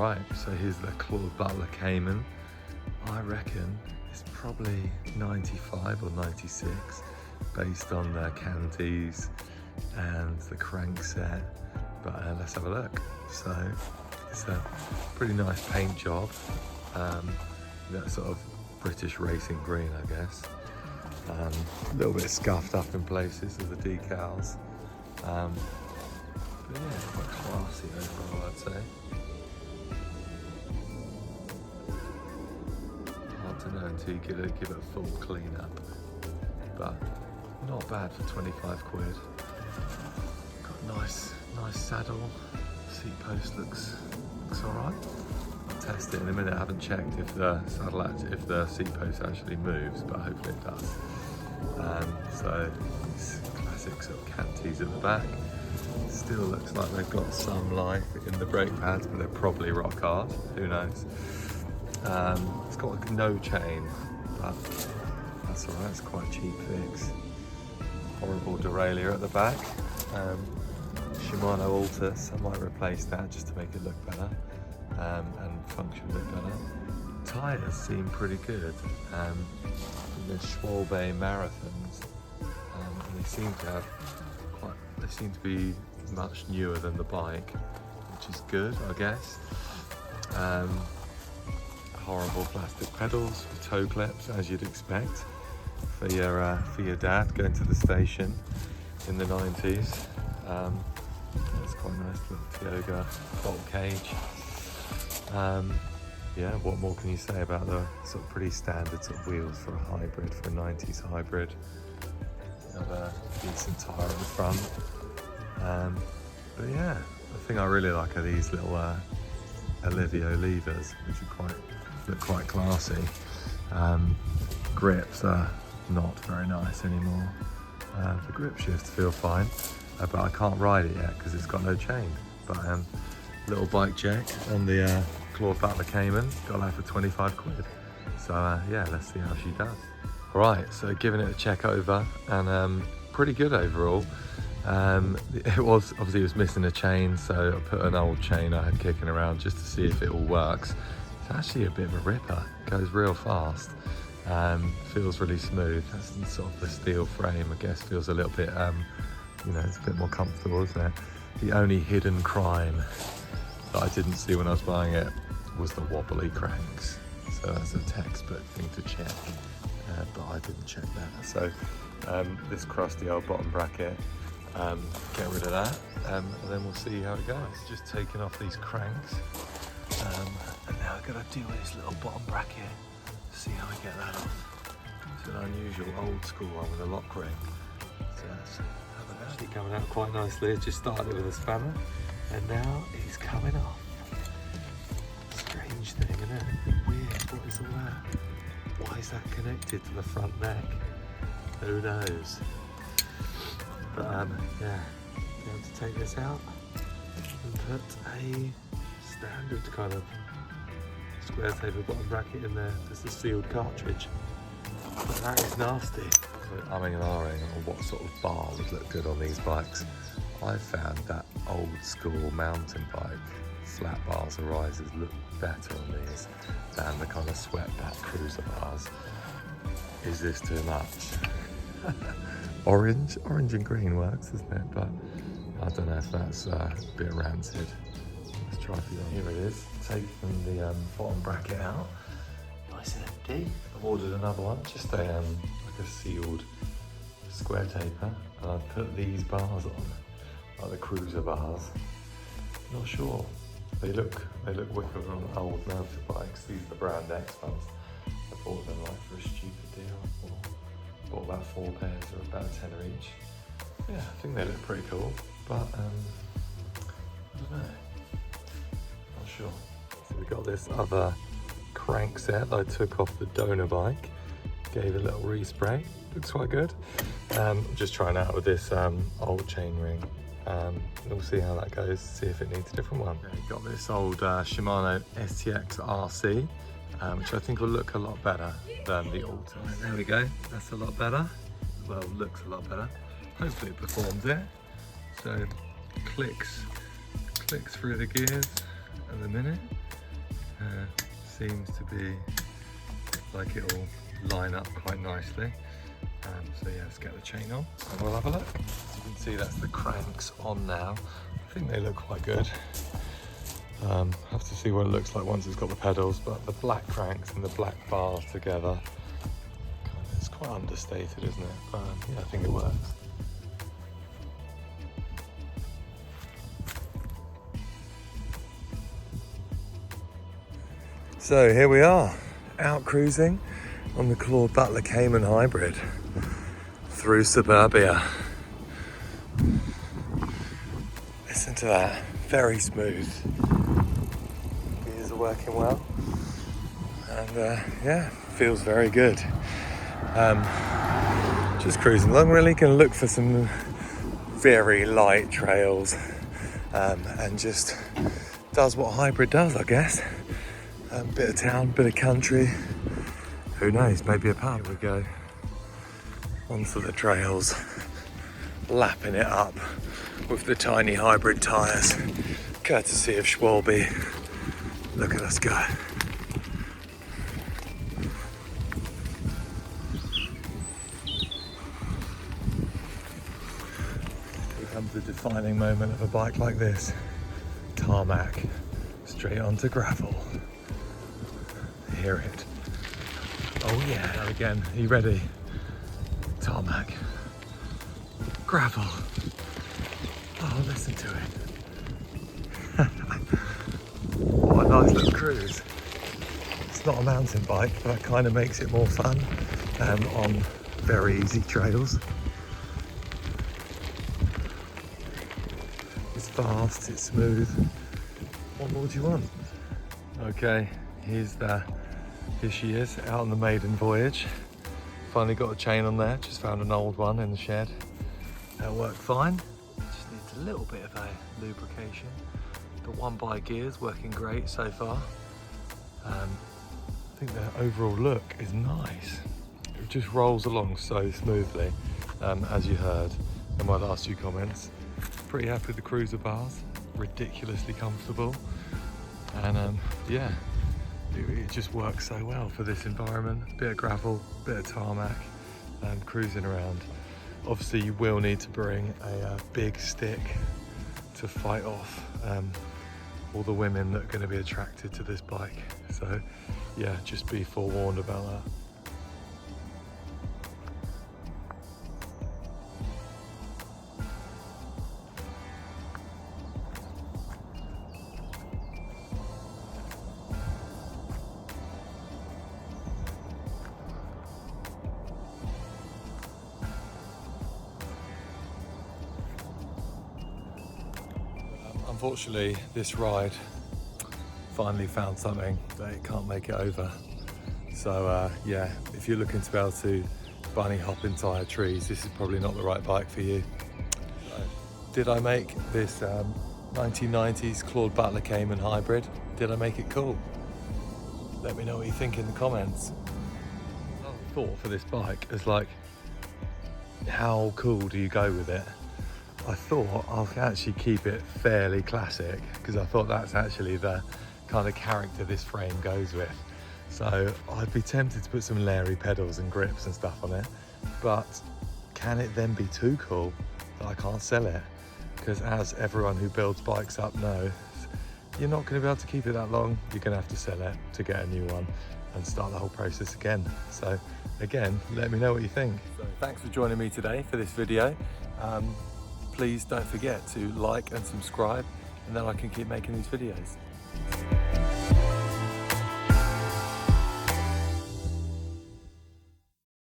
Right, so here's the Claud Butler Cayman. I reckon it's probably 95 or 96 based on the canties and the crank set, but let's have a look. So it's a pretty nice paint job, that sort of British racing green, I guess. A little bit scuffed up in places with the decals, but yeah, quite classy overall, I'd say. Hard to know until you give it a full clean up, but not bad for 25 quid. Got a nice saddle. Seat post looks alright. I'll test it in a minute. I haven't checked if the seat post actually moves, but hopefully it does. So these classic sort of canties at the back. Still looks like they've got some life in the brake pads, but they're probably rock hard. Who knows? It's got like no chain, but that's alright. It's quite a cheap fix. Horrible derailleur at the back. Shimano Altus. I might replace that just to make it look better and function a bit better. Tyres seem pretty good. The Schwalbe Marathons, and they seem to be much newer than the bike, which is good, I guess. Horrible plastic pedals with toe clips, as you'd expect for your dad going to the station in the 90s. That's quite a nice little Tioga bolt cage. Yeah, what more can you say about the sort of pretty standard sort of wheels for a hybrid, for a 90s hybrid? Another decent tyre at the front. But yeah, the thing I really like are these little Alivio levers, which look quite classy. Grips are not very nice anymore. The grip shifts feel fine, but I can't ride it yet because it's got no chain. But little bike check on the Claud Butler Cayman, got that for 25 quid. So yeah, let's see how she does. Right, so giving it a check over, and pretty good overall. It was missing a chain, so I put an old chain I had kicking around just to see if it all works. It's actually a bit of a ripper, goes real fast, feels really smooth. That's sort of the steel frame, I guess, feels a little bit, it's a bit more comfortable, isn't it? The only hidden crime that I didn't see when I was buying it was the wobbly cranks. So that's a textbook thing to check, but I didn't check that. So this crusty old bottom bracket, get rid of that, and then we'll see how it goes. Just taking off these cranks, and now I've got to deal with this little bottom bracket, see how we get that off. It's an unusual old school one with a lock ring. So let's have a go. Actually coming out quite nicely. Just started it with a spanner, and now it's coming off. Strange thing, isn't it? Weird. What is all that? Why is that connected to the front neck? Who knows? But yeah, going to take this out and put a standard kind of square taper bottom bracket in there. Just a sealed cartridge. But that is nasty. I'm umming and ahhing on what sort of bar would look good on these bikes. I found that old school mountain bike flat bars or risers look better on these than the kind of swept back cruiser bars. Is this too much? Orange and green works, isn't it? But I don't know if that's a bit rancid. Let's try for you. Here it is. Taking the bottom bracket out. Nice and empty. I've ordered another one, just like a sealed square taper, and I've put these bars on, like the cruiser bars. Not sure. They look wicked on old mountain bikes. These are the Brand X ones. I bought them like for a stupid deal. Bought about 4 pairs, or about a tenner each. Yeah, I think they look pretty cool, but I don't know. Not sure. So we got this other crank set that I took off the donor bike. Gave it a little respray. Looks quite good. Just trying out with this old chain ring. We'll see how that goes, see if it needs a different one. Okay, got this old Shimano STX RC, which I think will look a lot better than the Altus. Right, there we go, that's a lot better. Well, looks a lot better. Hopefully it performs it. So clicks through the gears at the minute. seems to be like it'll line up quite nicely. So yeah, let's get the chain on and we'll have a look. As you can see, that's the cranks on now. I think they look quite good. Have to see what it looks like once it's got the pedals, but the black cranks and the black bars together, it's quite understated, isn't it? But yeah, I think it works. So here we are, out cruising on the Claud Butler Cayman hybrid through suburbia. Listen to that, very smooth. Gears are working well, and yeah, feels very good. Just cruising along, really gonna look for some very light trails, and just does what hybrid does, I guess. Bit of town, bit of country, who knows, maybe a pub. Here we go, onto the trails, lapping it up with the tiny hybrid tyres, courtesy of Schwalbe. Look at us go. Here comes the defining moment of a bike like this. Tarmac, straight onto gravel. Hear it. Oh yeah, again, are you ready? Tarmac, gravel. Oh, listen to it. What a nice little cruise. It's not a mountain bike, but that kind of makes it more fun on very easy trails. It's fast, it's smooth. What more do you want? Okay, here she is, out on the maiden voyage. Finally got a chain on there, just found an old one in the shed. That'll work fine. Just needs a little bit of a lubrication. The 1x gear's working great so far. I think the overall look is nice. It just rolls along so smoothly, as you heard in my last few comments. Pretty happy with the cruiser bars, ridiculously comfortable. And yeah, it just works so well for this environment. Bit of gravel, bit of tarmac, and cruising around. Obviously you will need to bring a big stick to fight off all the women that are going to be attracted to this bike. So yeah, just be forewarned about that. Unfortunately, this ride finally found something that it can't make it over. So yeah, if you're looking to be able to bunny hop into higher trees, this is probably not the right bike for you. Did I make this 1990s Claud Butler Cayman hybrid? Did I make it cool? Let me know what you think in the comments. Another thought for this bike is like, how cool do you go with it? I thought I'll actually keep it fairly classic, because I thought that's actually the kind of character this frame goes with. So I'd be tempted to put some Larry pedals and grips and stuff on it, but can it then be too cool that I can't sell it? Because as everyone who builds bikes up knows, you're not going to be able to keep it that long. You're going to have to sell it to get a new one and start the whole process again. So again, let me know what you think. So thanks for joining me today for this video. Please don't forget to like and subscribe, and then I can keep making these videos.